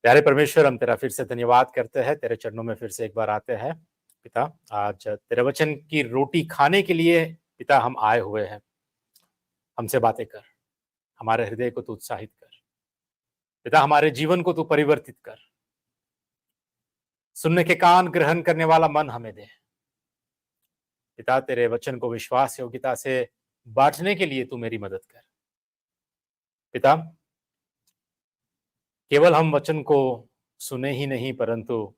प्यारे परमेश्वर, हम तेरा फिर से धन्यवाद करते हैं, तेरे चरणों में फिर से एक बार आते हैं। पिता, आज तेरे वचन की रोटी खाने के लिए पिता हम आए हुए हैं। हमसे बातें कर, हमारे हृदय को तू उत्साहित कर पिता, हमारे जीवन को तू परिवर्तित कर। सुनने के कान, ग्रहण करने वाला मन हमें दे पिता। तेरे वचन को विश्वास योग्यता से बांटने के लिए तू मेरी मदद कर पिता। केवल हम वचन को सुने ही नहीं, परंतु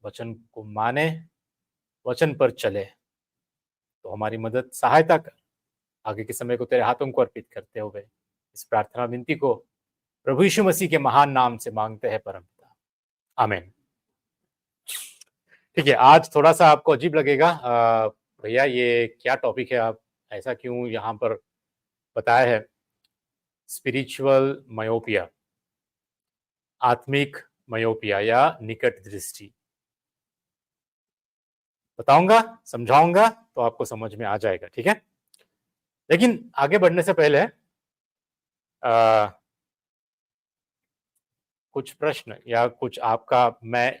वचन को माने, वचन पर चले। तो हमारी मदद, सहायता कर। आगे के समय को तेरे हाथों को अर्पित करते हुए इस प्रार्थना विनती को प्रभु यीशु मसीह के महान नाम से मांगते हैं परम पिता, आमीन। ठीक है, आज थोड़ा सा आपको अजीब लगेगा, भैया ये क्या टॉपिक है, आप ऐसा क्यों यहाँ पर बताया है? स्पिरिचुअल मायोपिया, आत्मिक मायोपिया या निकट दृष्टि। बताऊंगा, समझाऊंगा तो आपको समझ में आ जाएगा, ठीक है। लेकिन आगे बढ़ने से पहले कुछ प्रश्न या कुछ आपका मैं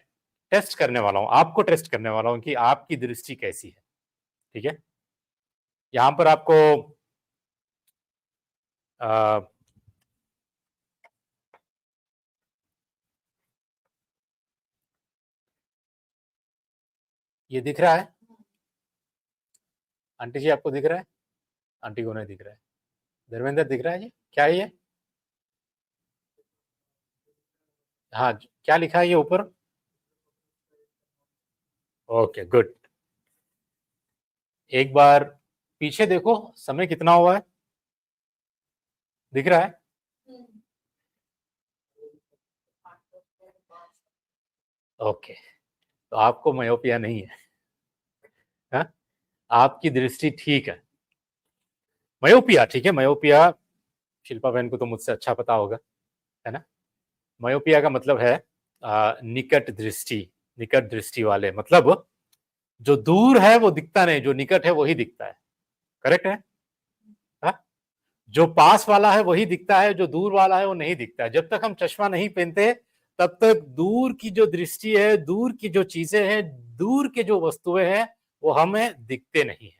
टेस्ट करने वाला हूं, आपको टेस्ट करने वाला हूं कि आपकी दृष्टि कैसी है, ठीक है। यहां पर आपको ये दिख रहा है? आंटी जी आपको दिख रहा है? आंटी को नहीं दिख रहा है। धर्मेंद्र दिख रहा है जी? क्या है ये? हाँ, क्या लिखा है ये ऊपर? Okay, good. एक बार पीछे देखो, समय कितना हुआ है, दिख रहा है? ओके, तो आपको मायोपिया नहीं है, हा? आपकी दृष्टि ठीक है। मायोपिया, ठीक है, मायोपिया शिल्पा बहन को तो मुझसे अच्छा पता होगा, है ना। मायोपिया का मतलब है निकट दृष्टि। निकट दृष्टि वाले मतलब जो दूर है वो दिखता नहीं, जो निकट है वही दिखता है। करेक्ट है? हा? जो पास वाला है वही दिखता है, जो दूर वाला है वो नहीं दिखता है। जब तक हम चश्मा नहीं पहनते तब तक दूर की जो दृष्टि है, दूर की जो चीजें हैं, दूर के जो वस्तुएं हैं वो हमें दिखते नहीं है।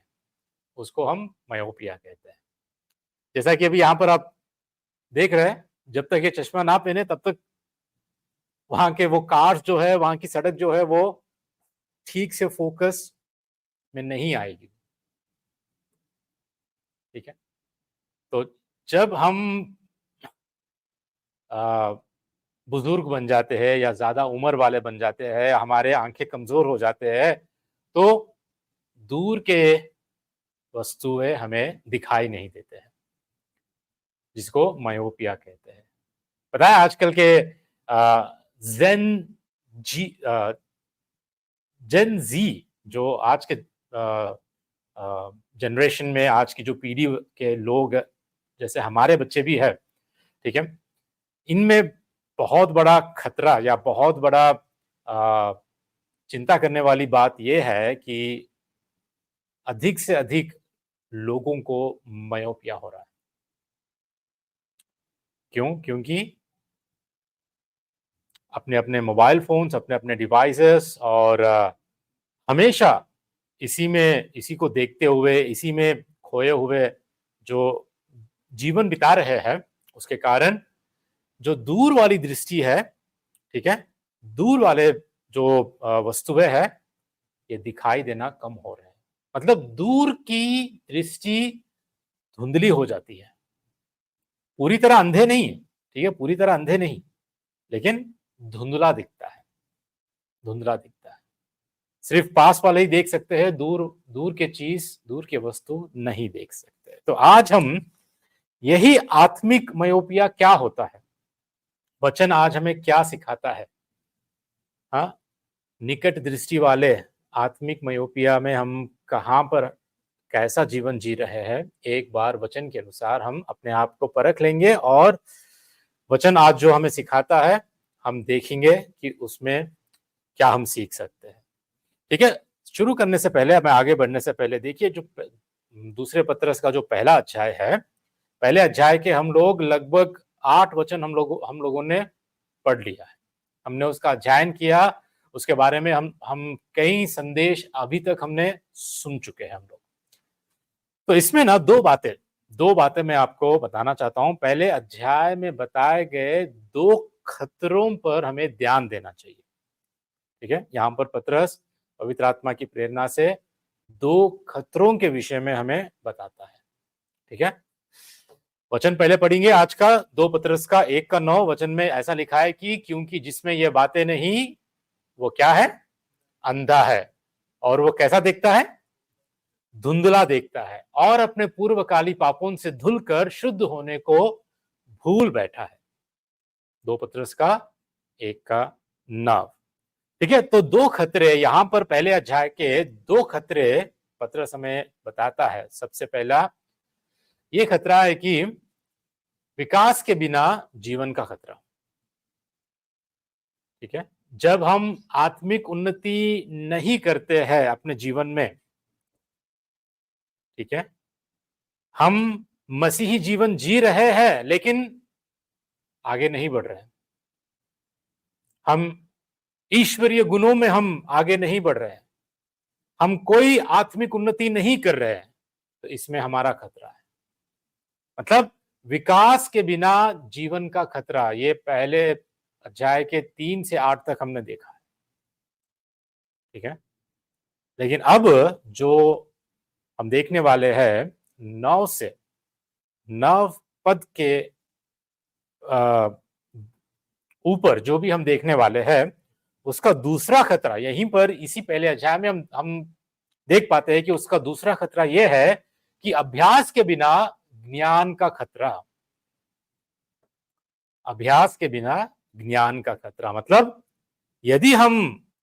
उसको हम मायोपिया कहते हैं। जैसा कि अभी यहां पर आप देख रहे हैं, जब तक ये चश्मा ना पहने तब तक वहां के वो कार्स जो है, वहां की सड़क जो है वो ठीक से फोकस में नहीं आएगी, ठीक है। तो जब हम बुजुर्ग बन जाते हैं या ज्यादा उम्र वाले बन जाते हैं, हमारे आंखें कमजोर हो जाते हैं, तो दूर के वस्तुएं हमें दिखाई नहीं देते हैं, जिसको मायोपिया कहते हैं। पता है आजकल के जेन जी जेन जी, जो आज के जनरेशन में, आज की जो पीढ़ी के लोग, जैसे हमारे बच्चे भी है, ठीक है, इनमें बहुत बड़ा खतरा या बहुत बड़ा चिंता करने वाली बात यह है कि अधिक से अधिक लोगों को मायोपिया हो रहा है। क्यों? क्योंकि अपने अपने मोबाइल फोन्स, अपने अपने डिवाइसेस, और हमेशा इसी को देखते हुए, इसी में खोए हुए जो जीवन बिता रहे हैं, उसके कारण जो दूर वाली दृष्टि है, ठीक है, दूर वाले जो वस्तुएं हैं, ये दिखाई देना कम हो रहे हैं। मतलब दूर की दृष्टि धुंधली हो जाती है। पूरी तरह अंधे नहीं, ठीक है, पूरी तरह अंधे नहीं, लेकिन धुंधला दिखता है, धुंधला दिखता है। सिर्फ पास वाले ही देख सकते हैं, दूर दूर के चीज, दूर के वस्तु नहीं देख सकते। तो आज हम यही आत्मिक मायोपिया क्या होता है, वचन आज हमें क्या सिखाता है। हाँ, निकट दृष्टि वाले आत्मिक मायोपिया में हम कहां पर कैसा जीवन जी रहे हैं, एक बार वचन के अनुसार हम अपने आप को परख लेंगे, और वचन आज जो हमें सिखाता है हम देखेंगे कि उसमें क्या हम सीख सकते हैं, ठीक है। शुरू करने से पहले, मैं आगे बढ़ने से पहले, देखिए जो दूसरे पत्रस का जो पहला अध्याय है, पहले अध्याय के हम लोग लगभग 8 वचन हम लोगों ने पढ़ लिया है, हमने उसका अध्ययन किया, उसके बारे में हम कई संदेश अभी तक हमने सुन चुके हैं हम लोग। तो इसमें ना दो बातें मैं आपको बताना चाहता हूं। पहले अध्याय में बताए गए दो खतरों पर हमें ध्यान देना चाहिए। ठीक है, यहां पर पतरस पवित्र आत्मा की प्रेरणा से दो खतरों के विषय में हमें बताता है। ठीक है, वचन पहले पढ़ेंगे आज का, 2 पतरस का 1:9 वचन में ऐसा लिखा है कि क्योंकि जिसमें ये बातें नहीं, वो क्या है? अंधा है, और वो कैसा देखता है? धुंधला देखता है, और अपने पूर्वकाली पापों से धुलकर शुद्ध होने को भूल बैठा है। 2 पतरस का 1:9। ठीक है, तो दो खतरे यहां पर पहले अध्याय के दो खतरे पतरस हमें बताता है। सबसे पहला ये खतरा है कि विकास के बिना जीवन का खतरा। ठीक है, जब हम आत्मिक उन्नति नहीं करते हैं अपने जीवन में, ठीक है, हम मसीही जीवन जी रहे हैं लेकिन आगे नहीं बढ़ रहे हैं, हम ईश्वरीय गुणों में हम आगे नहीं बढ़ रहे हैं, हम कोई आत्मिक उन्नति नहीं कर रहे हैं, तो इसमें हमारा खतरा है। मतलब विकास के बिना जीवन का खतरा, ये पहले अध्याय के 3 से 8 तक हमने देखा है। ठीक है, लेकिन अब जो हम देखने वाले हैं 9 से 9 पद के ऊपर जो भी हम देखने वाले हैं, उसका दूसरा खतरा यहीं पर इसी पहले अध्याय में हम देख पाते हैं कि उसका दूसरा खतरा यह है कि अभ्यास के बिना ज्ञान का खतरा। अभ्यास के बिना ज्ञान का खतरा मतलब यदि हम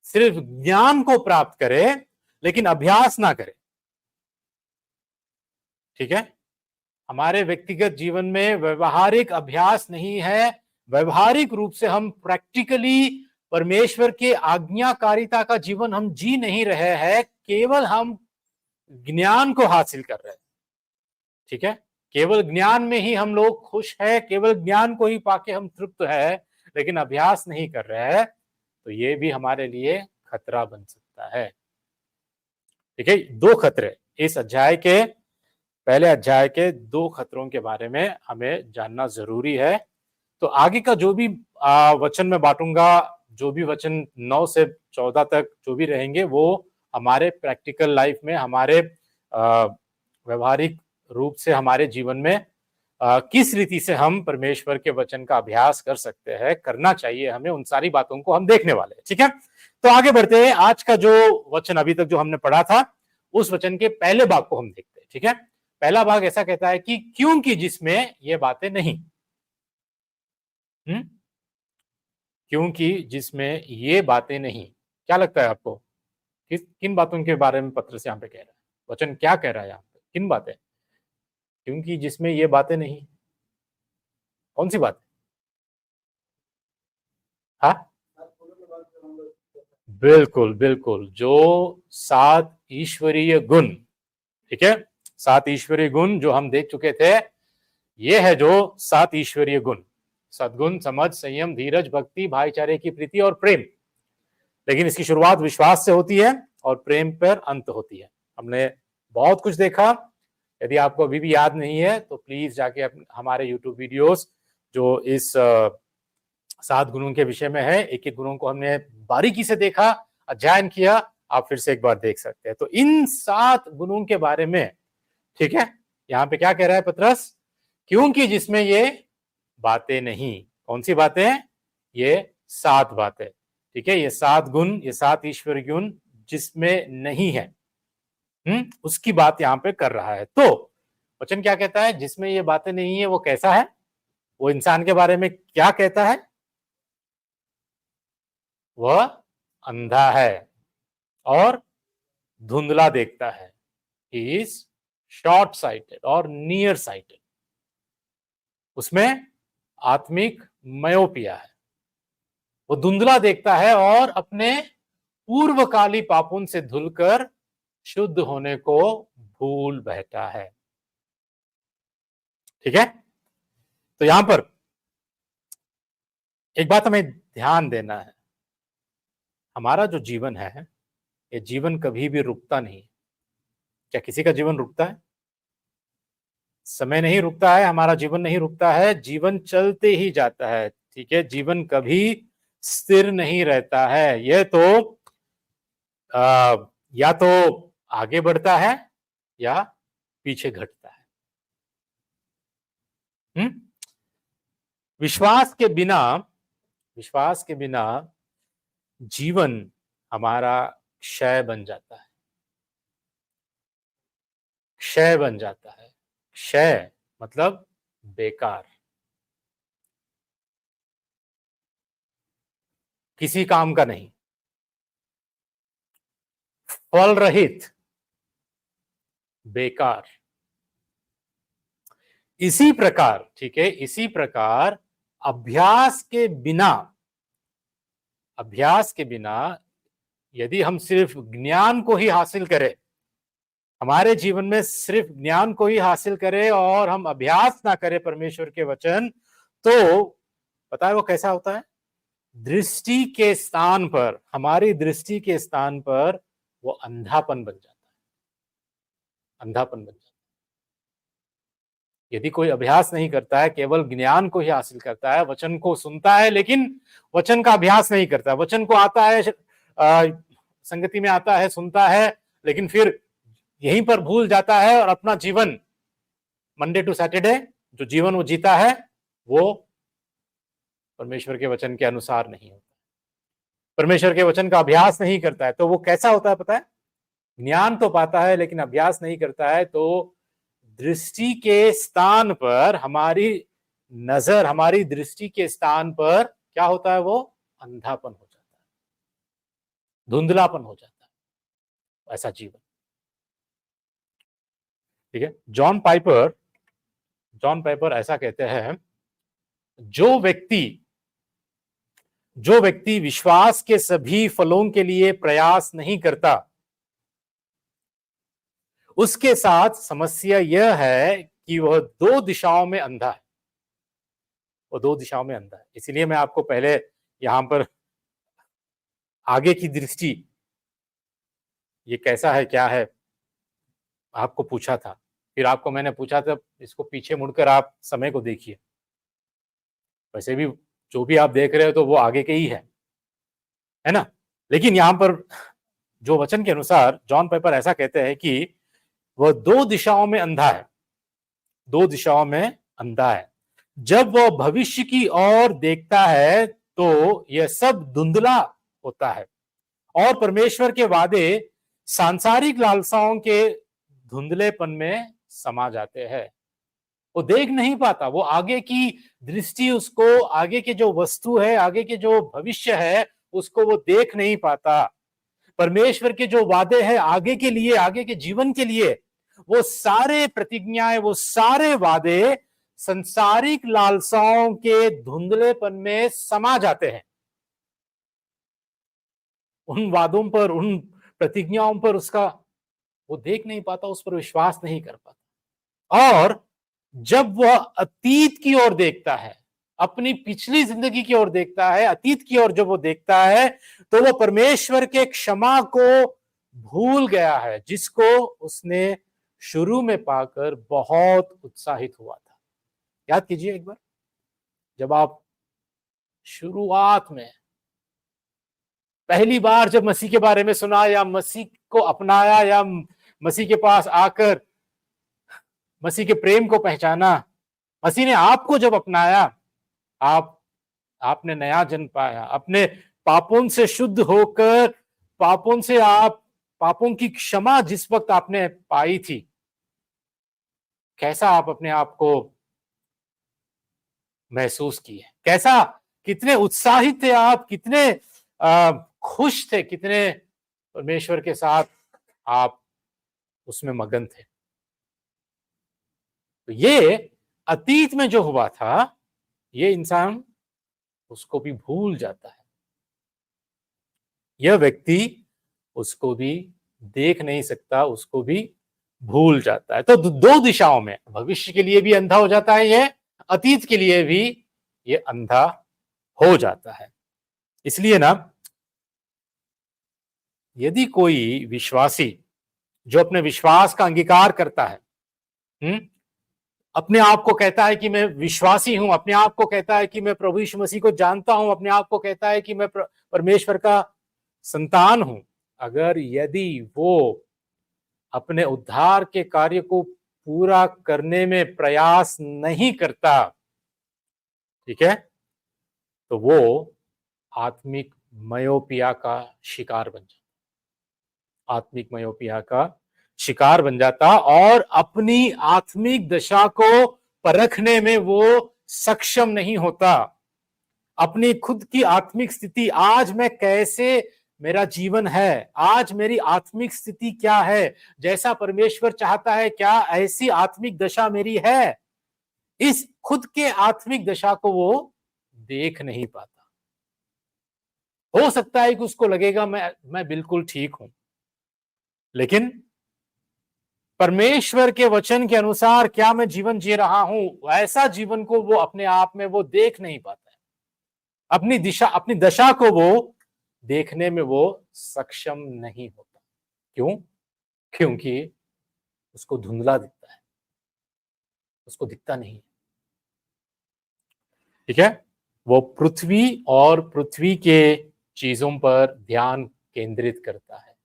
सिर्फ ज्ञान को प्राप्त करें लेकिन अभ्यास ना करें, ठीक है, हमारे व्यक्तिगत जीवन में व्यवहारिक अभ्यास नहीं है, व्यवहारिक रूप से हम प्रैक्टिकली परमेश्वर के आज्ञाकारिता का जीवन हम जी नहीं रहे हैं, केवल हम ज्ञान को हासिल कर रहे हैं। ठीक है, केवल ज्ञान में ही हम लोग खुश है, केवल ज्ञान को ही पाके हम तृप्त है, लेकिन अभ्यास नहीं कर रहे हैं, तो ये भी हमारे लिए खतरा बन सकता है। ठीक है, दो खतरे इस अध्याय के, पहले अध्याय के दो खतरों के बारे में हमें जानना जरूरी है। तो आगे का जो भी वचन में बांटूंगा, जो भी वचन 9 से 14 तक जो भी रहेंगे, वो हमारे प्रैक्टिकल लाइफ में, हमारे व्यवहारिक रूप से हमारे जीवन में किस रीति से हम परमेश्वर के वचन का अभ्यास कर सकते हैं, करना चाहिए हमें, उन सारी बातों को हम देखने वाले हैं। ठीक है, तो आगे बढ़ते हैं। आज का जो वचन अभी तक जो हमने पढ़ा था, उस वचन के पहले भाग को हम देखते हैं। ठीक है, पहला भाग ऐसा कहता है कि क्योंकि जिसमें ये बातें नहीं, क्योंकि जिसमें ये बातें नहीं, क्या लगता है आपको किन बातों के बारे में पत्र से यहां पे कह रहा है? वचन क्या कह रहा है यहां पे? किन बातें? क्योंकि जिसमें ये बातें नहीं, कौन सी बात? हाँ, बिल्कुल बिल्कुल, जो 7 ईश्वरीय गुण, ठीक है, 7 ईश्वरीय गुण जो हम देख चुके थे, ये है जो 7 ईश्वरीय गुण, सद्गुण, समझ, संयम, धीरज, भक्ति, भाईचारे की प्रीति और प्रेम। लेकिन इसकी शुरुआत विश्वास से होती है और प्रेम पर अंत होती है। हमने बहुत कुछ देखा, यदि आपको अभी भी याद नहीं है तो प्लीज जाके हमारे यूट्यूब वीडियोस जो इस 7 गुणों के विषय में है, एक एक गुणों को हमने बारीकी से देखा, अध्ययन किया, आप फिर से एक बार देख सकते हैं। तो इन 7 गुणों के बारे में, ठीक है, यहाँ पे क्या कह रहा है पतरस? क्योंकि जिसमें ये बातें नहीं, कौन सी बातें? ये 7 बातें, ठीक है, ये 7 गुण, ये 7 ईश्वरीय गुण जिसमें नहीं है, उसकी बात यहां पे कर रहा है। तो वचन क्या कहता है? जिसमें ये बातें नहीं है वो कैसा है? वो इंसान के बारे में क्या कहता है? वह अंधा है और धुंधला देखता है। ही इज शॉर्ट साइटेड और नियर साइटेड, उसमें आत्मिक मयोपिया है, वो धुंधला देखता है और अपने पूर्वकाली पापों से धुलकर शुद्ध होने को भूल बैठा है। ठीक है, तो यहां पर एक बात हमें ध्यान देना है, हमारा जो जीवन है, ये जीवन कभी भी रुकता नहीं। क्या किसी का जीवन रुकता है? समय नहीं रुकता है, हमारा जीवन नहीं रुकता है, जीवन चलते ही जाता है। ठीक है, जीवन कभी स्थिर नहीं रहता है। यह तो या तो आगे बढ़ता है या पीछे घटता है। विश्वास के बिना, विश्वास के बिना जीवन हमारा क्षय बन जाता है। क्षय बन जाता है। क्षय मतलब बेकार, किसी काम का नहीं, फल रहित, बेकार। इसी प्रकार, ठीक है, इसी प्रकार अभ्यास के बिना, अभ्यास के बिना यदि हम सिर्फ ज्ञान को ही हासिल करें, हमारे जीवन में सिर्फ ज्ञान को ही हासिल करें और हम अभ्यास ना करें परमेश्वर के वचन, तो पता है वो कैसा होता है? दृष्टि के स्थान पर, हमारी दृष्टि के स्थान पर वो अंधापन बन जाता है। अंधापन बन जाता है। यदि कोई अभ्यास नहीं करता है, केवल ज्ञान को ही हासिल करता है, वचन को सुनता है लेकिन वचन का अभ्यास नहीं करता, वचन को आता है, संगति में आता है, सुनता है, लेकिन फिर यहीं पर भूल जाता है और अपना जीवन मंडे टू सैटरडे जो जीवन वो जीता है वो परमेश्वर के वचन के अनुसार नहीं होता, परमेश्वर के वचन का अभ्यास नहीं करता है, तो वो कैसा होता है पता है? ज्ञान तो पाता है लेकिन अभ्यास नहीं करता है, तो दृष्टि के स्थान पर, हमारी नजर, हमारी दृष्टि के स्थान पर क्या होता है? वो अंधापन हो जाता है, धुंधलापन हो जाता है, ऐसा जीवन। ठीक है, जॉन पाइपर ऐसा कहते हैं, जो व्यक्ति विश्वास के सभी फलों के लिए प्रयास नहीं करता, उसके साथ समस्या यह है कि वह दो दिशाओं में अंधा है। वो दो दिशाओं में अंधा है। इसीलिए मैं आपको पहले यहां पर आगे की दृष्टि ये कैसा है, क्या है, आपको पूछा था, फिर आपको मैंने पूछा था इसको पीछे मुड़कर आप समय को देखिए। वैसे भी जो भी आप देख रहे हो तो वो आगे के ही है ना, लेकिन यहां पर जो वचन के अनुसार जॉन पाइपर ऐसा कहते हैं कि वह दो दिशाओं में अंधा है, दो दिशाओं में अंधा है। जब वह भविष्य की ओर देखता है तो यह सब धुंधला होता है और परमेश्वर के वादे सांसारिक लालसाओं के धुंधलेपन में समा जाते हैं। वो देख नहीं पाता, वो आगे की दृष्टि, उसको आगे के जो वस्तु है, आगे के जो भविष्य है, उसको वो देख नहीं पाता। परमेश्वर के जो वादे हैं आगे के लिए, आगे के जीवन के लिए, वो सारे प्रतिज्ञाएं, वो सारे वादे संसारिक लालसाओं के धुंधलेपन में समा जाते हैं। उन वादों पर, उन प्रतिज्ञाओं पर उसका वो देख नहीं पाता, उस पर विश्वास नहीं कर पाता। और जब वह अतीत की ओर देखता है, अपनी पिछली जिंदगी की ओर देखता है, अतीत की ओर जब वो देखता है, तो वो परमेश्वर के क्षमा को भूल गया है, जिसको उसने शुरू में पाकर बहुत उत्साहित हुआ था। याद कीजिए एक बार, जब आप शुरुआत में पहली बार जब मसीह के बारे में सुना या मसीह को अपनाया या मसीह के पास आकर मसीह के प्रेम को पहचाना, मसीह ने आपको जब अपनाया, आपने नया जन्म पाया, अपने पापों से शुद्ध होकर, पापों से आप, पापों की क्षमा जिस वक्त आपने पाई थी, कैसा आप अपने आप को महसूस किए, कैसा, कितने उत्साहित थे आप, कितने खुश थे, कितने परमेश्वर के साथ आप उसमें मगन थे। तो ये अतीत में जो हुआ था, ये इंसान उसको भी भूल जाता है, यह व्यक्ति उसको भी देख नहीं सकता, उसको भी भूल जाता है। तो दो दिशाओं में, भविष्य के लिए भी अंधा हो जाता है, यह अतीत के लिए भी ये अंधा हो जाता है। इसलिए ना, यदि कोई विश्वासी जो अपने विश्वास का अंगीकार करता है, अपने आप को कहता है कि मैं विश्वासी हूं, अपने आप को कहता है कि मैं प्रभु यीशु मसीह को जानता हूं, अपने आप को कहता है कि मैं परमेश्वर का संतान हूं, अगर यदि वो अपने उद्धार के कार्य को पूरा करने में प्रयास नहीं करता, ठीक है, तो वो आत्मिक मयोपिया का शिकार बन जाता, आत्मिक मयोपिया का शिकार बन जाता और अपनी आत्मिक दशा को परखने में वो सक्षम नहीं होता। अपनी खुद की आत्मिक स्थिति, आज मैं कैसे, मेरा जीवन है, आज मेरी आत्मिक स्थिति क्या है, जैसा परमेश्वर चाहता है क्या ऐसी आत्मिक दशा मेरी है, इस खुद के आत्मिक दशा को वो देख नहीं पाता। हो सकता है कि उसको लगेगा मैं बिल्कुल ठीक हूं, लेकिन परमेश्वर के वचन के अनुसार क्या मैं जीवन जी रहा हूं, ऐसा जीवन को वो अपने आप में वो देख नहीं पाता है। अपनी दशा को वो देखने में वो सक्षम नहीं होता। क्यों? क्योंकि उसको धुंधला दिखता है, उसको दिखता नहीं है। ठीक है, वो पृथ्वी और पृथ्वी के चीजों पर ध्यान केंद्रित करता है,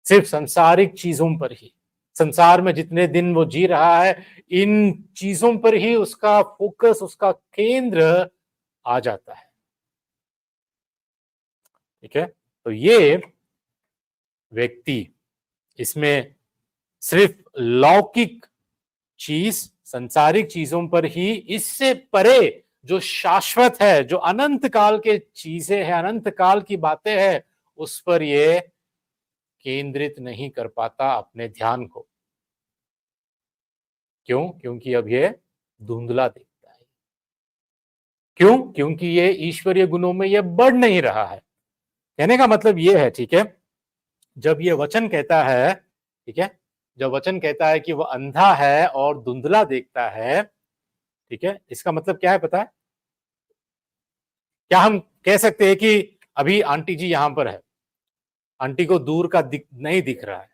सिर्फ सांसारिक चीजों पर ही। संसार में जितने दिन वो जी रहा है, इन चीजों पर ही उसका फोकस, उसका केंद्र आ जाता है। ठीक है, तो ये व्यक्ति इसमें सिर्फ लौकिक चीज, संसारिक चीजों पर ही, इससे परे जो शाश्वत है, जो अनंत काल के चीजें हैं, अनंत काल की बातें हैं, उस पर ये केंद्रित नहीं कर पाता अपने ध्यान को। क्यों? क्योंकि अब ये धुंधला दिखता है। क्यों? क्योंकि ये ईश्वरीय गुणों में ये बढ़ नहीं रहा है। कहने का मतलब ये है, ठीक है, जब ये वचन कहता है, ठीक है, जब वचन कहता है कि वो अंधा है और धुंधला देखता है, ठीक है, इसका मतलब क्या है पता है? क्या हम कह सकते हैं कि अभी आंटी जी यहां पर है, आंटी को दूर का नहीं दिख रहा है,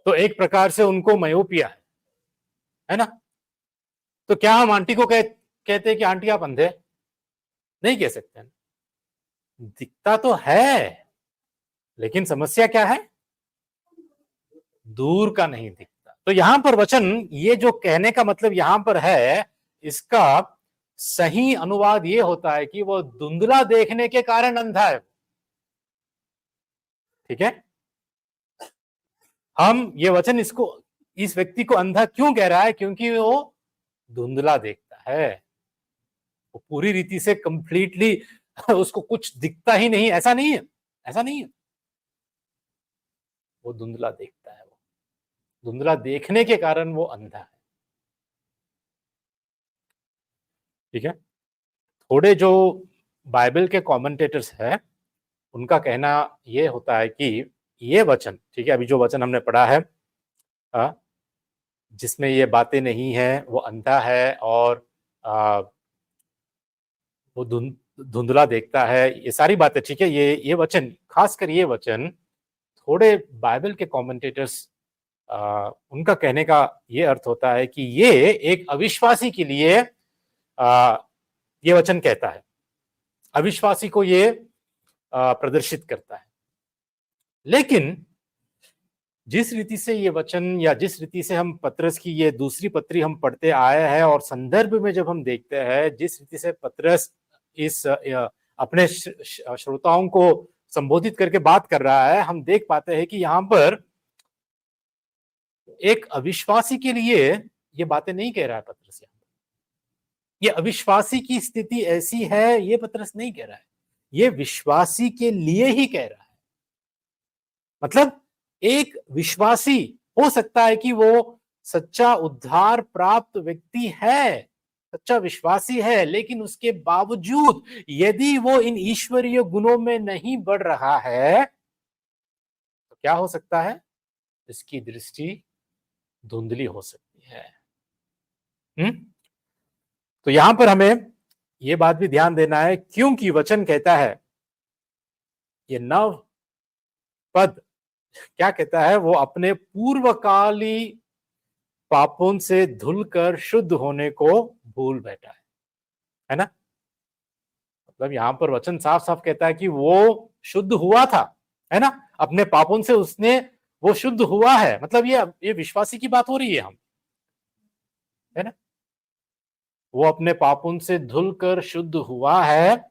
तो एक प्रकार से उनको मयोपिया है ना? तो क्या हम आंटी को कहते हैं कि आंटी आप अंधे? नहीं कह सकते हैं। दिखता तो है, लेकिन समस्या क्या है? दूर का नहीं दिखता। तो यहां पर वचन, ये जो कहने का मतलब यहां पर है, इसका सही अनुवाद ये होता है कि वो धुंधला देखने के कारण अंधा है। ठीक है, हम ये वचन इसको, इस व्यक्ति को अंधा क्यों कह रहा है? क्योंकि वो धुंधला देखता है, वो पूरी रीति से कंप्लीटली उसको कुछ दिखता ही नहीं, ऐसा नहीं है, ऐसा नहीं है, वो धुंधला देखता है। वो धुंधला देखने के कारण वो अंधा है। ठीक है, थोड़े जो बाइबल के कमेंटेटर्स हैं, उनका कहना ये होता है कि ये वचन, ठीक है, अभी जो वचन हमने पढ़ा है, जिसमें ये बातें नहीं है, वो अंधा है और वो धुंधला देखता है, ये सारी बातें, ठीक है, ये वचन, खासकर ये वचन, थोड़े बाइबल के कमेंटेटर्स, उनका कहने का ये अर्थ होता है कि ये एक अविश्वासी के लिए ये वचन कहता है, अविश्वासी को ये प्रदर्शित करता है। लेकिन जिस रीति से ये वचन, या जिस रीति से हम पतरस की ये दूसरी पत्री हम पढ़ते आए हैं, और संदर्भ में जब हम देखते हैं, जिस रीति से पतरस इस अपने श्रोताओं को संबोधित करके बात कर रहा है, हम देख पाते हैं कि यहां पर एक अविश्वासी के लिए ये बातें नहीं कह रहा है पतरस। ये अविश्वासी की स्थिति ऐसी है, ये पतरस नहीं कह रहा है, ये विश्वासी के लिए ही कह रहा है। मतलब एक विश्वासी हो सकता है कि वो सच्चा उद्धार प्राप्त व्यक्ति है, सच्चा विश्वासी है, लेकिन उसके बावजूद यदि वो इन ईश्वरीय गुणों में नहीं बढ़ रहा है, तो क्या हो सकता है? इसकी दृष्टि धुंधली हो सकती है। तो यहां पर हमें ये बात भी ध्यान देना है, क्योंकि वचन कहता है, ये नव पद क्या कहता है, वो अपने पूर्वकाली पापों से धुलकर शुद्ध होने को भूल बैठा है ना। मतलब यहां पर वचन साफ साफ कहता है कि वो शुद्ध हुआ था, है ना, अपने पापों से उसने वो शुद्ध हुआ है। मतलब ये विश्वासी की बात हो रही है, हम, है ना, वो अपने पापों से धुलकर शुद्ध हुआ है।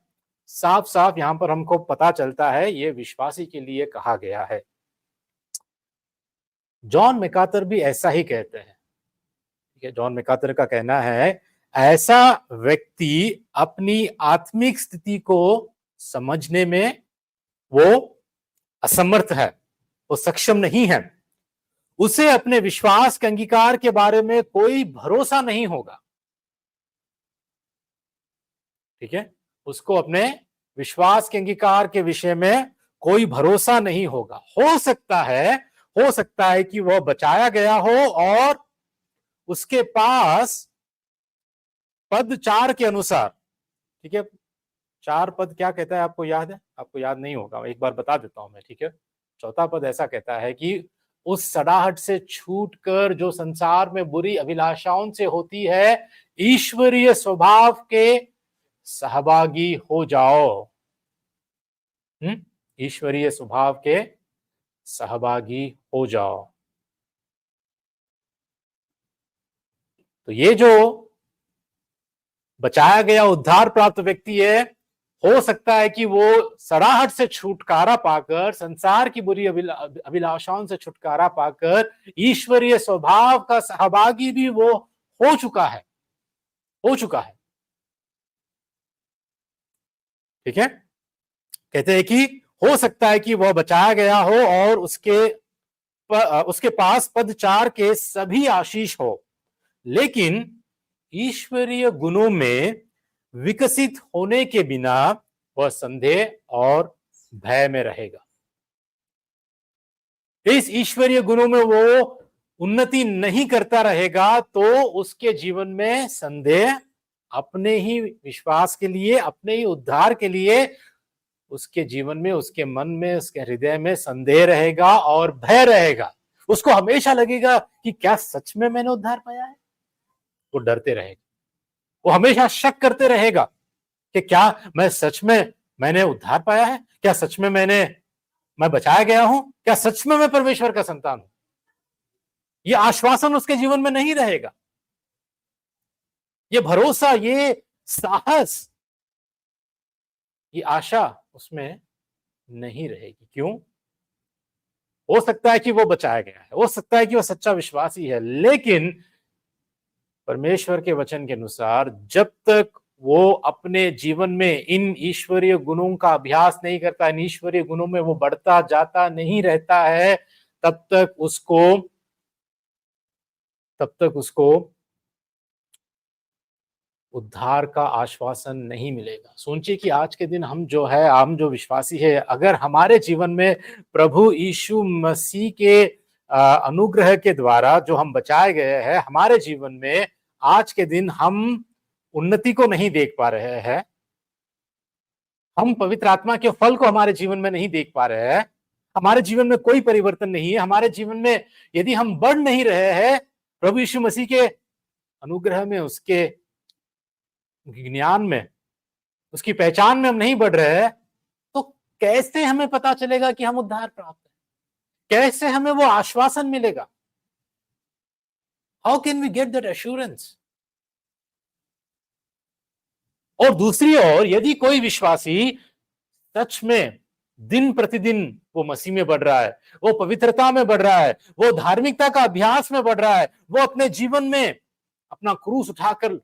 साफ साफ यहां पर हमको पता चलता है, ये विश्वासी के लिए कहा गया है। जॉन मैकार्थर भी ऐसा ही कहते हैं। ठीक है, जॉन मैकार्थर का कहना है, ऐसा व्यक्ति अपनी आत्मिक स्थिति को समझने में वो असमर्थ है, वो सक्षम नहीं है। उसे अपने विश्वास के अंगीकार के बारे में कोई भरोसा नहीं होगा। ठीक है, उसको अपने विश्वास के अंगीकार के विषय में कोई भरोसा नहीं होगा। हो सकता है कि वह बचाया गया हो और उसके पास पद 4 के अनुसार, ठीक है, 4 पद क्या कहता है, आपको याद है? आपको याद नहीं होगा, एक बार बता देता हूं मैं। ठीक है, चौथा पद ऐसा कहता है कि उस सड़ाहट से छूटकर जो संसार में बुरी अभिलाषाओं से होती है, ईश्वरीय स्वभाव के सहभागी हो जाओ। ईश्वरीय स्वभाव के सहभागी हो जाओ। तो ये जो बचाया गया उद्धार प्राप्त व्यक्ति है, हो सकता है कि वो सड़ाहट से छुटकारा पाकर, संसार की बुरी अभिलाषाओं से छुटकारा पाकर ईश्वरीय स्वभाव का सहभागी भी वो हो चुका है। ठीक है, कहते हैं कि हो सकता है कि वह बचाया गया हो और उसके पास पद 4 के सभी आशीष हो, लेकिन ईश्वरीय गुणों में विकसित होने के बिना वह संदेह और भय में रहेगा। इस ईश्वरीय गुणों में वो उन्नति नहीं करता रहेगा तो उसके जीवन में संदेह, अपने ही विश्वास के लिए, अपने ही उद्धार के लिए उसके जीवन में, उसके मन में, उसके हृदय में संदेह रहेगा और भय रहेगा। उसको हमेशा लगेगा कि क्या सच में मैंने उद्धार पाया है। वो डरते रहेगा, वो हमेशा शक करते रहेगा कि क्या मैंने उद्धार पाया है, क्या सच में मैं बचाया गया हूं, क्या सच में मैं परमेश्वर का संतान हूं। ये आश्वासन उसके जीवन में नहीं रहेगा, ये भरोसा, ये साहस, ये आशा उसमें नहीं रहेगी। क्यों? हो सकता है कि वो बचाया गया है, हो सकता है कि वो सच्चा विश्वासी है, लेकिन परमेश्वर के वचन के अनुसार जब तक वो अपने जीवन में इन ईश्वरीय गुणों का अभ्यास नहीं करता, इन ईश्वरीय गुणों में वो बढ़ता जाता नहीं रहता है, तब तक उसको उद्धार का आश्वासन नहीं मिलेगा। सोचिए कि आज के दिन हम जो विश्वासी है, अगर हमारे जीवन में प्रभु यीशु मसीह के अनुग्रह के द्वारा जो हम बचाए गए हैं, हमारे जीवन में आज के दिन हम उन्नति को नहीं देख पा रहे हैं, हम पवित्र आत्मा के फल को हमारे जीवन में नहीं देख पा रहे हैं, हमारे जीवन में कोई परिवर्तन नहीं है, हमारे जीवन में यदि हम बढ़ नहीं रहे हैं प्रभु यीशु मसीह के अनुग्रह में, उसके ज्ञान में, उसकी पहचान में हम नहीं बढ़ रहे हैं, तो कैसे हमें पता चलेगा कि हम उद्धार प्राप्त हैं? कैसे हमें वो आश्वासन मिलेगा? How can we get that assurance? और दूसरी ओर यदि कोई विश्वासी सच में दिन प्रतिदिन वो मसीह में बढ़ रहा है, वो पवित्रता में बढ़ रहा है, वो धार्मिकता का अभ्यास में बढ़ रहा है, वो अपने जीवन में अपना क्रूस उठाकर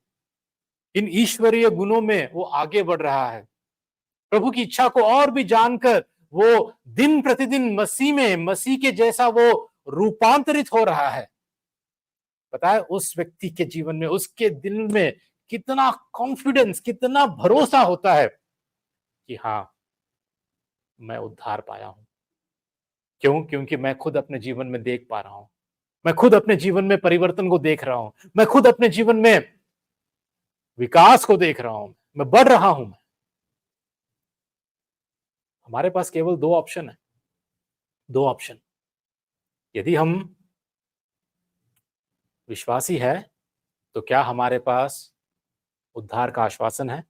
इन ईश्वरीय गुणों में वो आगे बढ़ रहा है, प्रभु की इच्छा को और भी जानकर वो दिन प्रतिदिन मसीह के जैसा वो रूपांतरित हो रहा है, पता है उस व्यक्ति के जीवन में, उसके दिल में कितना कॉन्फिडेंस, कितना भरोसा होता है कि हाँ, मैं उद्धार पाया हूं। क्यों? क्योंकि मैं खुद अपने जीवन में देख पा रहा हूं, मैं खुद अपने जीवन में परिवर्तन को देख रहा हूं, मैं खुद अपने जीवन में विकास को देख रहा हूं, मैं बढ़ रहा हूं। हमारे पास केवल दो ऑप्शन है, दो ऑप्शन। यदि हम विश्वासी है तो क्या हमारे पास उद्धार का आश्वासन है?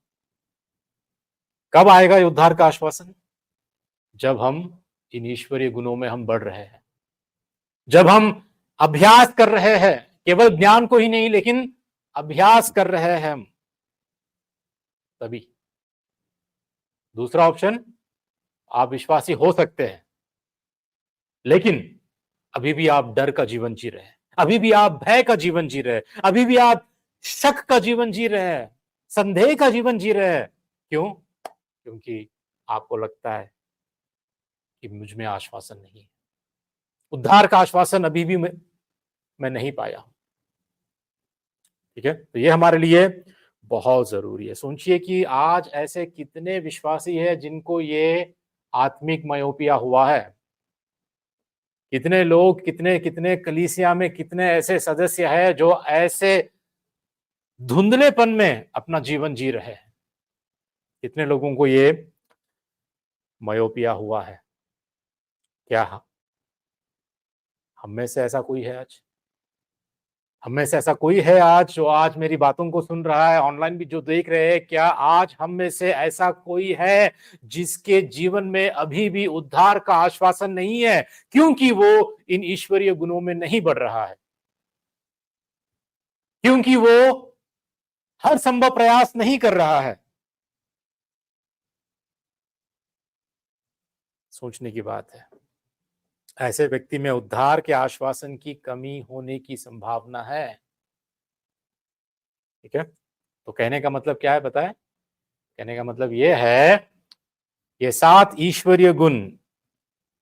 कब आएगा ये उद्धार का आश्वासन? जब हम इन ईश्वरीय गुणों में हम बढ़ रहे हैं, जब हम अभ्यास कर रहे हैं, केवल ज्ञान को ही नहीं लेकिन अभ्यास कर रहे हैं हम, तभी। दूसरा ऑप्शन, आप विश्वासी हो सकते हैं लेकिन अभी भी आप डर का जीवन जी रहे हैं, अभी भी आप भय का जीवन जी रहे हैं, अभी भी आप शक का जीवन जी रहे हैं, संदेह का जीवन जी रहे हैं। क्यों? क्योंकि आपको लगता है कि मुझ में आश्वासन नहीं है, उद्धार का आश्वासन अभी भी मैं नहीं पाया हूं। ठीक है, तो ये हमारे लिए बहुत जरूरी है। सोचिए कि आज ऐसे कितने विश्वासी हैं जिनको ये आत्मिक मायोपिया हुआ है। कितने लोग, कितने कितने कलीसिया में कितने ऐसे सदस्य हैं जो ऐसे धुंधलेपन में अपना जीवन जी रहे हैं। कितने लोगों को ये मायोपिया हुआ है। क्या हम में से ऐसा कोई है आज? हम में से ऐसा कोई है आज जो आज मेरी बातों को सुन रहा है, ऑनलाइन भी जो देख रहे हैं, क्या आज हम में से ऐसा कोई है जिसके जीवन में अभी भी उद्धार का आश्वासन नहीं है, क्योंकि वो इन ईश्वरीय गुणों में नहीं बढ़ रहा है, क्योंकि वो हर संभव प्रयास नहीं कर रहा है? सोचने की बात है। ऐसे व्यक्ति में उद्धार के आश्वासन की कमी होने की संभावना है। ठीक है, तो कहने का मतलब क्या है बताएं? कहने का मतलब यह है, ये 7 ईश्वरीय गुण,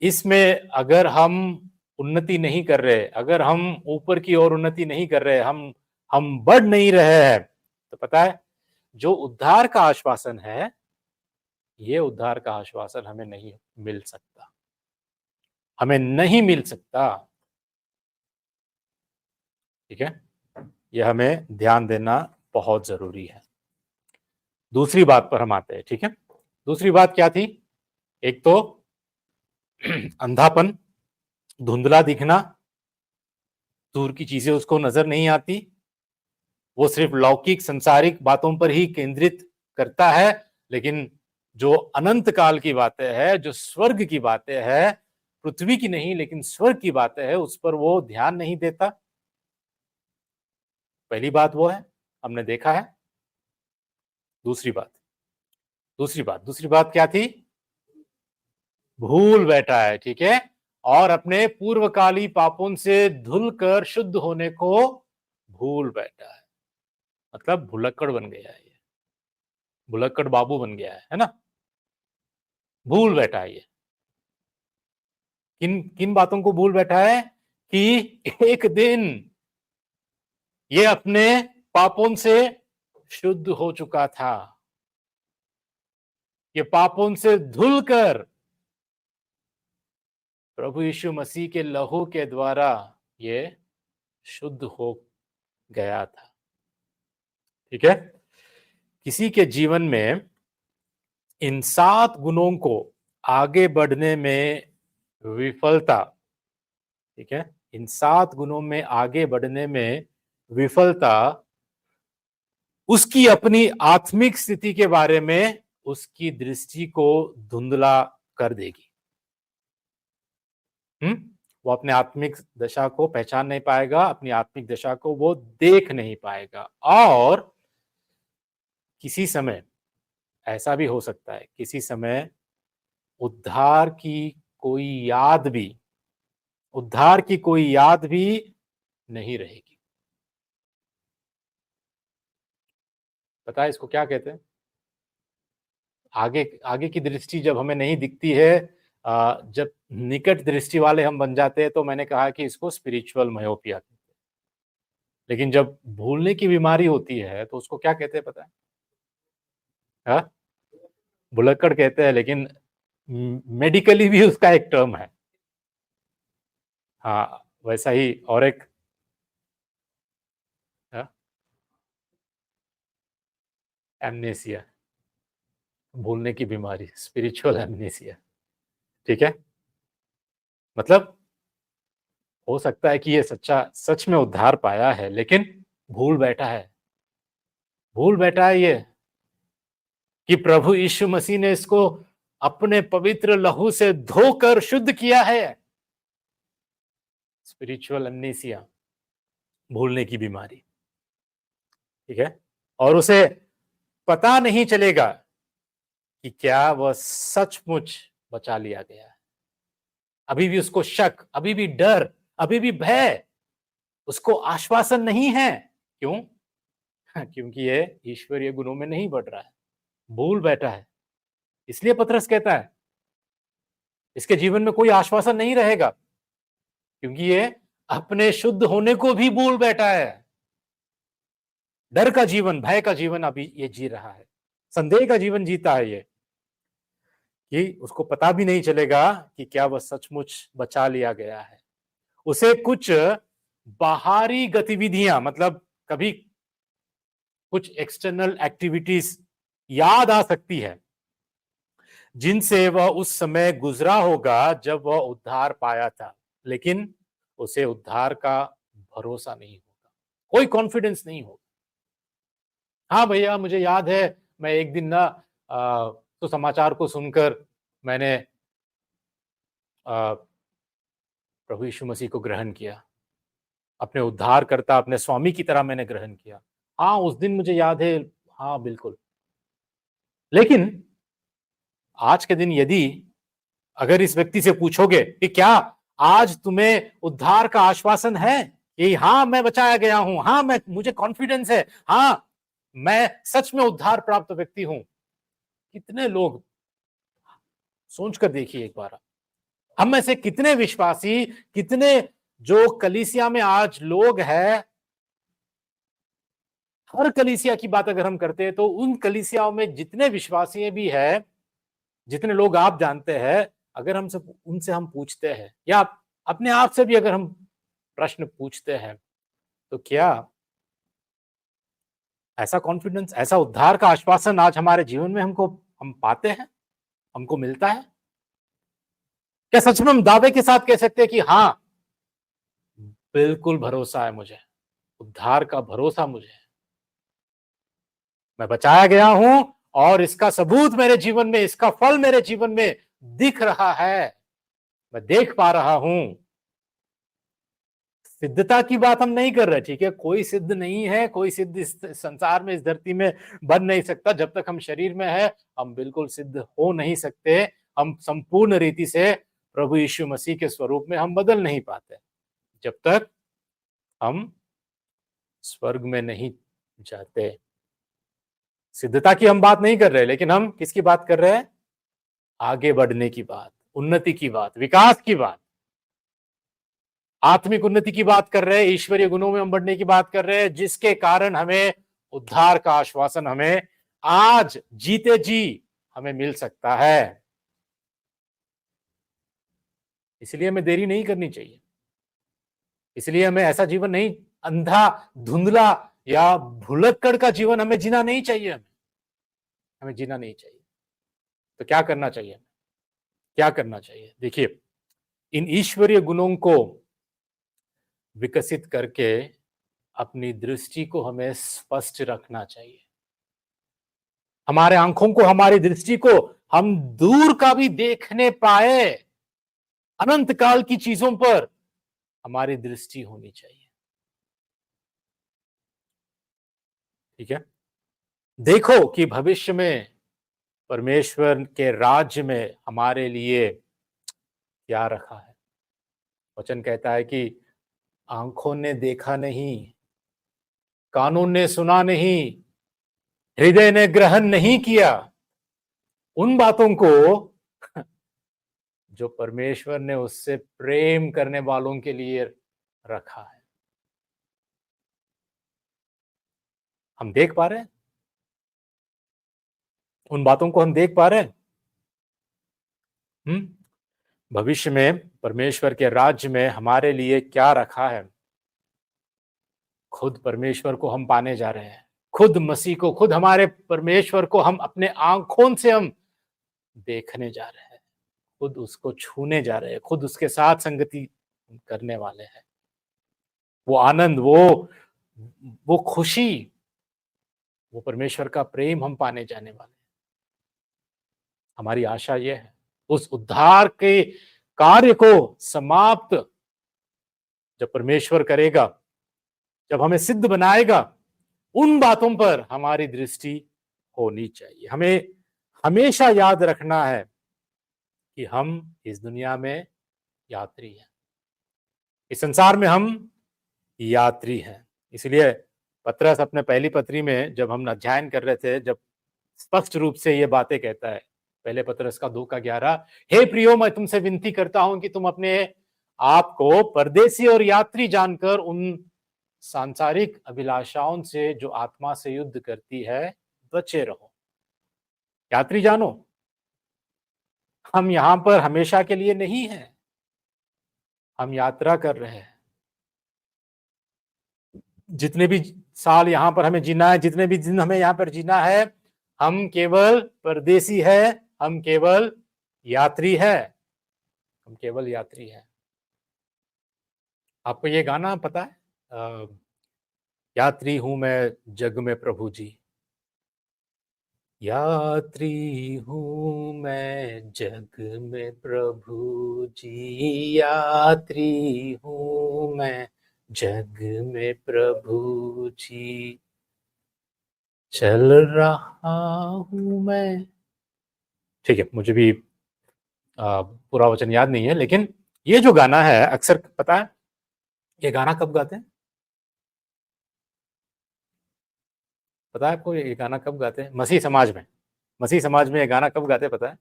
इसमें अगर हम उन्नति नहीं कर रहे, अगर हम ऊपर की ओर उन्नति नहीं कर रहे, हम बढ़ नहीं रहे हैं, तो पता है जो उद्धार का आश्वासन है, ये उद्धार का आश्वासन हमें नहीं मिल सकता, हमें नहीं मिल सकता। ठीक है, यह हमें ध्यान देना बहुत जरूरी है। दूसरी बात पर हम आते हैं। ठीक है, दूसरी बात क्या थी? एक तो अंधापन, धुंधला दिखना, दूर की चीजें उसको नजर नहीं आती, वो सिर्फ लौकिक संसारिक बातों पर ही केंद्रित करता है, लेकिन जो अनंत काल की बातें हैं, जो स्वर्ग की बातें हैं, पृथ्वी की नहीं लेकिन स्वर्ग की बातें हैं, उस पर वो ध्यान नहीं देता। पहली बात वो है, हमने देखा है। दूसरी बात क्या थी? भूल बैठा है। ठीक है, और अपने पूर्वकाली पापों से धुलकर शुद्ध होने को भूल बैठा है। मतलब भुलक्कड़ बन गया है, ये भुलक्कड़ बाबू बन गया है ना? भूल बैठा है ये। किन किन बातों को भूल बैठा है? कि एक दिन ये अपने पापों से शुद्ध हो चुका था, ये पापों से धुलकर प्रभु यीशु मसीह के लहू के द्वारा ये शुद्ध हो गया था। ठीक है, किसी के जीवन में इन 7 गुणों को आगे बढ़ने में विफलता, ठीक है, इन 7 गुणों में आगे बढ़ने में विफलता उसकी अपनी आत्मिक स्थिति के बारे में उसकी दृष्टि को धुंधला कर देगी। वो अपने आत्मिक दशा को पहचान नहीं पाएगा, अपनी आत्मिक दशा को वो देख नहीं पाएगा। और किसी समय ऐसा भी हो सकता है, किसी समय उद्धार की कोई याद भी उद्धार की कोई याद भी नहीं रहेगी। पता है इसको क्या कहते हैं? आगे आगे की दृष्टि जब हमें नहीं दिखती है, जब निकट दृष्टि वाले हम बन जाते हैं, तो मैंने कहा कि इसको स्पिरिचुअल मायोपिया कहते हैं। लेकिन जब भूलने की बीमारी होती है तो उसको क्या कहते हैं पता है? हाँ? भुलक्कड़ कहते हैं, लेकिन मेडिकली भी उसका एक टर्म है। हाँ, वैसा ही और एक, हाँ? एमनेसिया। भूलने की बीमारी, स्पिरिचुअल एमनेसिया। ठीक है? मतलब हो सकता है कि ये सच्चा सच में उद्धार पाया है, लेकिन भूल बैठा है। भूल बैठा है ये कि प्रभु यीशु मसीह ने इसको अपने पवित्र लहू से धोकर शुद्ध किया है। स्पिरिचुअल एमनेसिया, भूलने की बीमारी। ठीक है? और उसे पता नहीं चलेगा कि क्या वह सचमुच बचा लिया गया है। अभी भी उसको शक, अभी भी डर, अभी भी भय, उसको आश्वासन नहीं है। क्यों? क्योंकि ये ईश्वरीय गुणों में नहीं बढ़ रहा है, भूल बैठा है। इसलिए पतरस कहता है इसके जीवन में कोई आश्वासन नहीं रहेगा, क्योंकि ये अपने शुद्ध होने को भी भूल बैठा है। डर का जीवन, भय का जीवन अभी ये जी रहा है, संदेह का जीवन जीता है ये, कि उसको पता भी नहीं चलेगा कि क्या वह सचमुच बचा लिया गया है। उसे कुछ बाहरी गतिविधियां, मतलब कभी कुछ एक्सटर्नल एक्टिविटीज याद आ सकती है, जिनसे वह उस समय गुजरा होगा जब वह उद्धार पाया था, लेकिन उसे उद्धार का भरोसा नहीं होगा, कोई कॉन्फिडेंस नहीं होगा। हाँ भैया, मुझे याद है मैं एक दिन ना तो समाचार को सुनकर मैंने प्रभु यीशु मसीह को ग्रहण किया, अपने उद्धारकर्ता, अपने स्वामी की तरह मैंने ग्रहण किया। हाँ, उस दिन मुझे याद है, हाँ बिल्कुल। लेकिन आज के दिन यदि अगर इस व्यक्ति से पूछोगे कि क्या आज तुम्हें उद्धार का आश्वासन है कि हाँ मैं बचाया गया हूं, हाँ मैं मुझे कॉन्फिडेंस है, हाँ मैं सच में उद्धार प्राप्त व्यक्ति हूं, कितने लोग, सोच कर देखिए एक बार, हम में से कितने विश्वासी, कितने जो कलीसिया में आज लोग हैं, हर कलीसिया की बात अगर हम करते हैं तो उन कलीसियाओं में जितने विश्वासी भी है, जितने लोग आप जानते हैं, अगर हमसे उनसे हम पूछते हैं या अपने आप से भी अगर हम प्रश्न पूछते हैं, तो क्या ऐसा कॉन्फिडेंस, ऐसा उद्धार का आश्वासन आज हमारे जीवन में हम पाते हैं, हमको मिलता है? क्या सच में हम दावे के साथ कह सकते हैं कि हाँ बिल्कुल भरोसा है मुझे, उद्धार का भरोसा मुझे है, मैं बचाया गया हूं और इसका सबूत मेरे जीवन में, इसका फल मेरे जीवन में दिख रहा है, मैं देख पा रहा हूं। सिद्धता की बात हम नहीं कर रहे, ठीक है? कोई सिद्ध नहीं है, कोई सिद्ध इस संसार में, इस धरती में बन नहीं सकता। जब तक हम शरीर में है, हम बिल्कुल सिद्ध हो नहीं सकते, हम संपूर्ण रीति से प्रभु यीशु मसीह के स्वरूप में हम बदल नहीं पाते, जब तक हम स्वर्ग में नहीं जाते। सिद्धता की हम बात नहीं कर रहे, लेकिन हम किसकी बात कर रहे हैं? आगे बढ़ने की बात, उन्नति की बात, विकास की बात, आत्मिक उन्नति की बात कर रहे हैं, ईश्वरीय गुणों में हम बढ़ने की बात कर रहे हैं, जिसके कारण हमें उद्धार का आश्वासन हमें आज जीते जी हमें मिल सकता है। इसलिए हमें देरी नहीं करनी चाहिए, इसलिए हमें ऐसा जीवन नहीं, अंधा धुंधला या भुलक्कड़ का जीवन हमें जीना नहीं चाहिए, हमें जीना नहीं चाहिए। तो क्या करना चाहिए? क्या करना चाहिए? देखिए, इन ईश्वरीय गुणों को विकसित करके अपनी दृष्टि को हमें स्पष्ट रखना चाहिए, हमारे आंखों को, हमारी दृष्टि को हम दूर का भी देखने पाए, अनंत काल की चीजों पर हमारी दृष्टि होनी चाहिए। ठीक है? देखो कि भविष्य में परमेश्वर के राज्य में हमारे लिए क्या रखा है। वचन कहता है कि आंखों ने देखा नहीं, कानों ने सुना नहीं, हृदय ने ग्रहण नहीं किया उन बातों को जो परमेश्वर ने उससे प्रेम करने वालों के लिए रखा है। हम देख पा रहे हैं, उन बातों को हम देख पा रहे हैं। भविष्य में परमेश्वर के राज्य में हमारे लिए क्या रखा है, खुद परमेश्वर को हम पाने जा रहे हैं। खुद मसीह को, खुद हमारे परमेश्वर को हम अपने आंखों से हम देखने जा रहे हैं, खुद उसको छूने जा रहे हैं, खुद उसके साथ संगति करने वाले हैं। वो आनंद, वो खुशी, वो परमेश्वर का प्रेम हम पाने जाने वाले हैं। हमारी आशा यह है उस उद्धार के कार्य को समाप्त जब परमेश्वर करेगा, जब हमें सिद्ध बनाएगा, उन बातों पर हमारी दृष्टि होनी चाहिए। हमें हमेशा याद रखना है कि हम इस दुनिया में यात्री हैं, इस संसार में हम यात्री हैं। इसलिए पतरस अपने पहली पत्री में जब हम अध्ययन कर रहे थे, जब स्पष्ट रूप से ये बातें कहता है, पहले पतरस का 2:11, हे प्रियो, मैं तुमसे विनती करता हूं कि तुम अपने आप को परदेसी और यात्री जानकर उन सांसारिक अभिलाषाओं से जो आत्मा से युद्ध करती है बचे रहो। यात्री जानो, हम यहां पर हमेशा के लिए नहीं हैं, हम यात्रा कर रहे हैं। जितने भी साल यहां पर हमें जीना है, जितने भी दिन हमें यहां पर जीना है, हम केवल परदेसी है, हम केवल यात्री है, हम केवल यात्री है। आपको ये गाना पता है, यात्री हूं मैं जग में प्रभु जी, यात्री हूं मैं जग में प्रभु जी, यात्री हूं मैं जग में प्रभु जी, चल रहा हूं मैं। ठीक है, मुझे भी पूरा वचन याद नहीं है, लेकिन ये जो गाना है, अक्सर पता है ये गाना कब गाते हैं? पता है आपको ये गाना कब गाते हैं? मसीह समाज में, मसीह समाज में ये गाना कब गाते हैं पता है?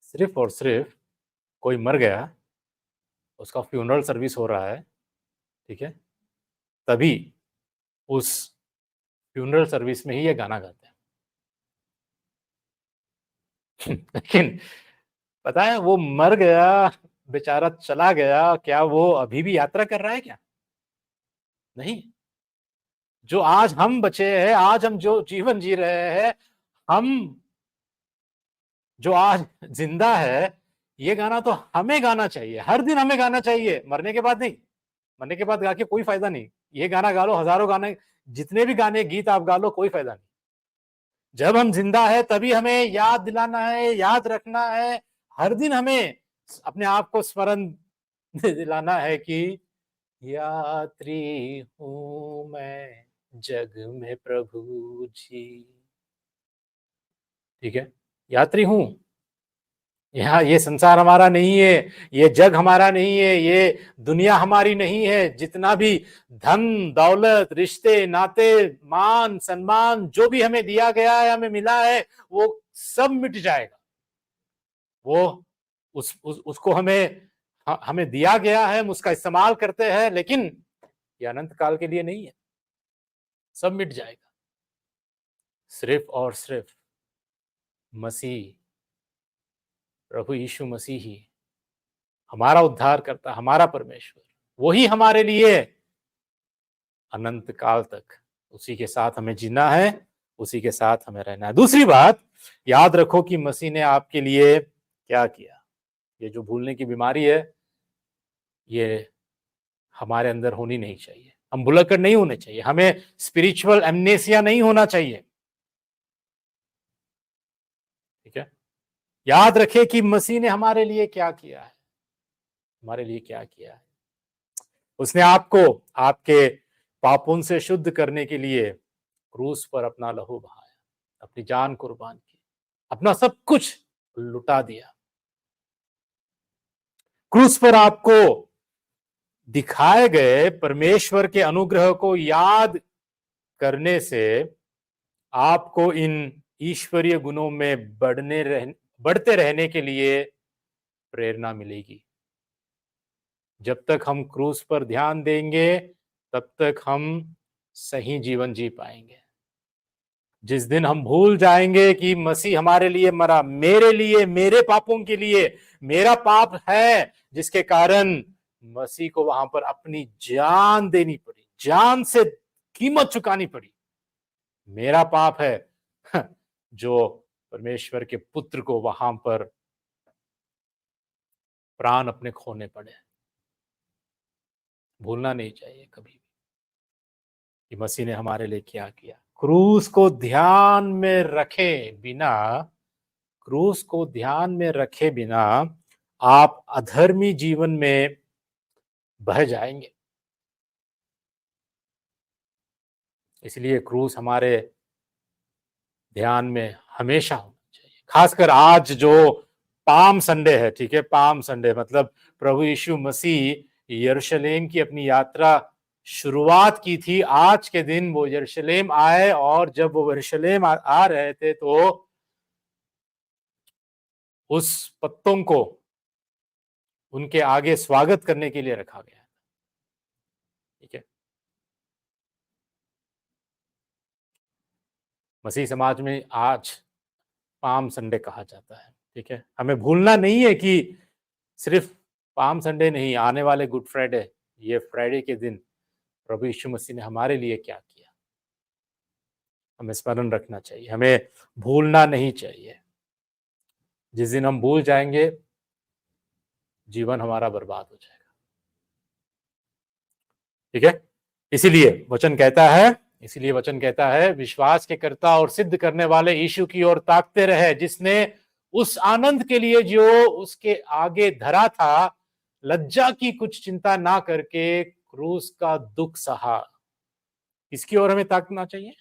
सिर्फ और सिर्फ कोई मर गया, उसका फ्यूनरल सर्विस हो रहा है, ठीक है, तभी उस फ्यूनरल सर्विस में ही ये गाना गाते हैं। लेकिन पता है वो मर गया, बेचारा चला गया, क्या वो अभी भी यात्रा कर रहा है क्या? नहीं। जो आज हम बचे हैं, आज हम जो जीवन जी रहे हैं, हम जो आज जिंदा है, ये गाना तो हमें गाना चाहिए, हर दिन हमें गाना चाहिए, मरने के बाद नहीं। मरने के बाद गा के कोई फायदा नहीं। ये गाना गा लो, हजारों गाने, जितने भी गाने गीत आप गा लो, कोई फायदा नहीं। जब हम जिंदा है तभी हमें याद दिलाना है, याद रखना है, हर दिन हमें अपने आप को स्मरण दिलाना है कि यात्री हूं मैं जग में प्रभु जी। ठीक है, यात्री हूं। यहाँ ये संसार हमारा नहीं है, ये जग हमारा नहीं है, ये दुनिया हमारी नहीं है। जितना भी धन दौलत, रिश्ते नाते, मान सम्मान जो भी हमें दिया गया है, हमें मिला है, वो सब मिट जाएगा। वो उसको हमें दिया गया है, हम उसका इस्तेमाल करते हैं, लेकिन ये अनंत काल के लिए नहीं है, सब मिट जाएगा। सिर्फ और सिर्फ मसीह, प्रभु यीशु मसीह ही हमारा उद्धार करता, हमारा परमेश्वर, वही हमारे लिए अनंत काल तक, उसी के साथ हमें जीना है, उसी के साथ हमें रहना है। दूसरी बात याद रखो कि मसीह ने आपके लिए क्या किया। ये जो भूलने की बीमारी है, ये हमारे अंदर होनी नहीं चाहिए, हम भुलक्कड़ नहीं होने चाहिए, हमें स्पिरिचुअल एमनेसिया नहीं होना चाहिए। ठीक है, याद रखें कि मसीह ने हमारे लिए क्या किया है, हमारे लिए क्या किया है। उसने आपको आपके पापों से शुद्ध करने के लिए क्रूस पर अपना लहू बहाया, अपनी जान कुर्बान की, अपना सब कुछ लुटा दिया। क्रूस पर आपको दिखाए गए परमेश्वर के अनुग्रह को याद करने से आपको इन ईश्वरीय गुणों में बढ़ते रहने के लिए प्रेरणा मिलेगी। जब तक हम क्रूस पर ध्यान देंगे, तब तक हम सही जीवन जी पाएंगे। जिस दिन हम भूल जाएंगे कि मसीह हमारे लिए मरा, मेरे लिए, मेरे पापों के लिए, मेरा पाप है जिसके कारण मसीह को वहां पर अपनी जान देनी पड़ी, जान से कीमत चुकानी पड़ी, मेरा पाप है जो परमेश्वर के पुत्र को वहां पर प्राण अपने खोने पड़े। भूलना नहीं चाहिए कभी भी कि मसीह ने हमारे लिए क्या किया। क्रूस को ध्यान में रखे बिना, क्रूस को ध्यान में रखे बिना आप अधर्मी जीवन में बह जाएंगे। इसलिए क्रूस हमारे ध्यान में हमेशा होना चाहिए। खासकर आज जो पाम संडे है, ठीक है, पाम संडे मतलब प्रभु यीशु मसीह यरूशलेम की अपनी यात्रा शुरुआत की थी। आज के दिन वो यरूशलेम आए और जब वो यरूशलेम आ रहे थे तो उस पत्तों को उनके आगे स्वागत करने के लिए रखा गया। ठीक है, मसीह समाज में आज पाम संडे कहा जाता है। ठीक है, हमें भूलना नहीं है कि सिर्फ पाम संडे नहीं, आने वाले गुड फ्राइडे, ये फ्राइडे के दिन प्रभु यीशु मसीह ने हमारे लिए क्या किया, हमें स्मरण रखना चाहिए, हमें भूलना नहीं चाहिए। जिस दिन हम भूल जाएंगे जीवन हमारा बर्बाद हो जाएगा। ठीक है, इसीलिए वचन कहता है विश्वास के कर्ता और सिद्ध करने वाले यीशु की ओर ताकते रहे, जिसने उस आनंद के लिए जो उसके आगे धरा था, लज्जा की कुछ चिंता ना करके क्रूस का दुख सहा। किसकी ओर हमें ताकना चाहिए?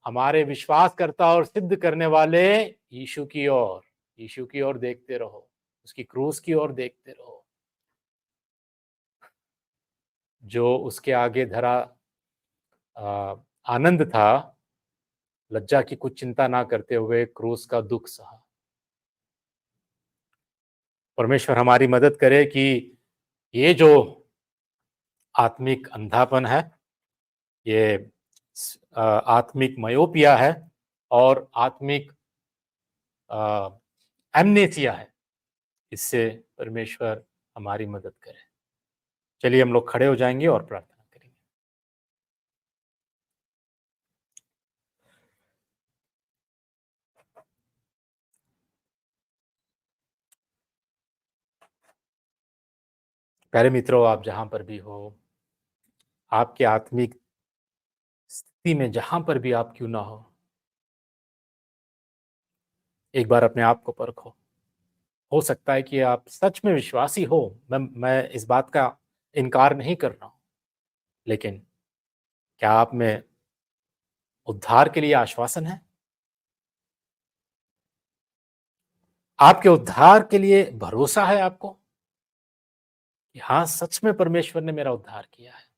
हमारे विश्वास करता और सिद्ध करने वाले यीशु की ओर। यीशु की ओर देखते रहो, उसकी क्रूस की ओर देखते रहो, जो उसके आगे धरा आनंद था, लज्जा की कुछ चिंता ना करते हुए क्रूस का दुख सहा। परमेश्वर हमारी मदद करे कि ये जो आत्मिक अंधापन है, ये आत्मिक मयोपिया है और आत्मिक एमनेसिया है, इससे परमेश्वर हमारी मदद करे। चलिए हम लोग खड़े हो जाएंगे और प्रार्थना करेंगे। प्यारे मित्रों, आप जहां पर भी हो, आपके आत्मिक स्थिति में जहां पर भी आप क्यों ना एक बार अपने आप को परखो। हो सकता है कि आप सच में विश्वासी हो, मैं इस बात का इनकार नहीं कर रहा हूं, लेकिन क्या आप में उद्धार के लिए आश्वासन है? आपके उद्धार के लिए भरोसा है आपको कि हाँ, सच में परमेश्वर ने मेरा उद्धार किया है?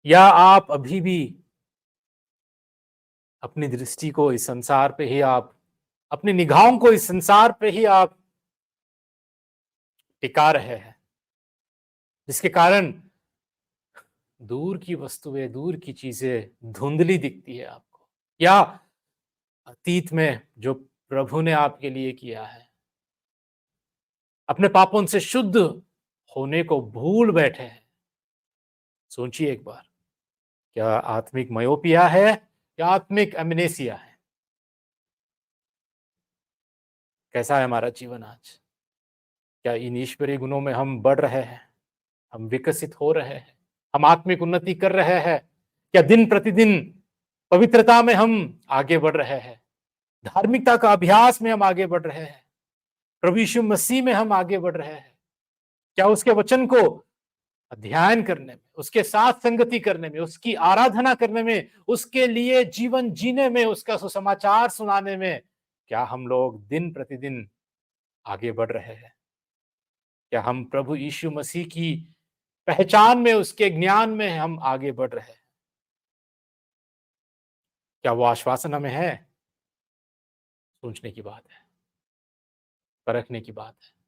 या आप अभी भी अपनी दृष्टि को इस संसार पे ही, आप अपनी निगाहों को इस संसार पे ही आप टिका रहे हैं, जिसके कारण दूर की वस्तुएं, दूर की चीजें धुंधली दिखती है आपको, या अतीत में जो प्रभु ने आपके लिए किया है, अपने पापों से शुद्ध होने को भूल बैठे हैं। सोचिए एक बार, क्या आत्मिक मयोपिया है या आत्मिक एमनेसिया है? कैसा है हमारा जीवन आज? क्या इन ईश्वरीय गुणों में हम बढ़ रहे हैं, हम विकसित हो रहे हैं, हम आत्मिक उन्नति कर रहे हैं? क्या दिन प्रतिदिन पवित्रता में हम आगे बढ़ रहे हैं, धार्मिकता का अभ्यास में हम आगे बढ़ रहे हैं, प्रभु यीशु मसीह में हम आगे बढ़ रहे हैं? क्या उसके वचन को अध्ययन करने में, उसके साथ संगति करने में, उसकी आराधना करने में, उसके लिए जीवन जीने में, उसका सुसमाचार सुनाने में, क्या हम लोग दिन प्रतिदिन आगे बढ़ रहे हैं? क्या हम प्रभु यीशु मसीह की पहचान में, उसके ज्ञान में हम आगे बढ़ रहे हैं? क्या वो आश्वासन हमें है? सोचने की बात है, परखने की बात है।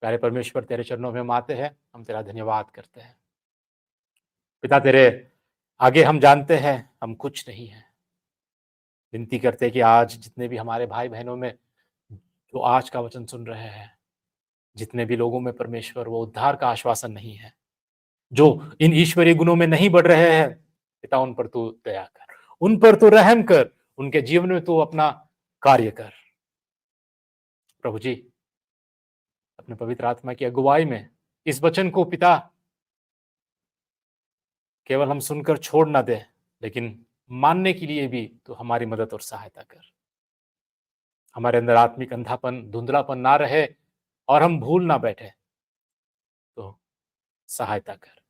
प्यारे परमेश्वर, तेरे चरणों में हम आते हैं, हम तेरा धन्यवाद करते हैं। पिता, तेरे आगे हम जानते हैं हम कुछ नहीं है। विनती करते हैं कि आज जितने भी हमारे भाई बहनों में जो आज का वचन सुन रहे हैं, जितने भी लोगों में परमेश्वर वो उद्धार का आश्वासन नहीं है, जो इन ईश्वरीय गुणों में नहीं बढ़ रहे हैं, पिता उन पर तू दया कर, उन पर तू रहम कर, उनके जीवन में तू अपना कार्य कर। प्रभु जी, अपने पवित्र आत्मा की अगुवाई में इस वचन को पिता केवल हम सुनकर छोड़ ना दे, लेकिन मानने के लिए भी तो हमारी मदद और सहायता कर। हमारे अंदर आत्मिक अंधापन, धुंधलापन ना रहे और हम भूल ना बैठे, तो सहायता कर।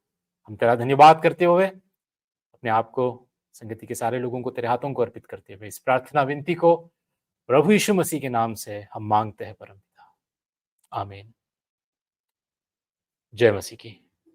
हम तेरा धन्यवाद करते हुए अपने आप को, संगति के सारे लोगों को तेरे हाथों को अर्पित करते हुए इस प्रार्थना विनती को प्रभु यीशु मसीह के नाम से हम मांगते हैं परम पिता, आमीन। जय मसीह की।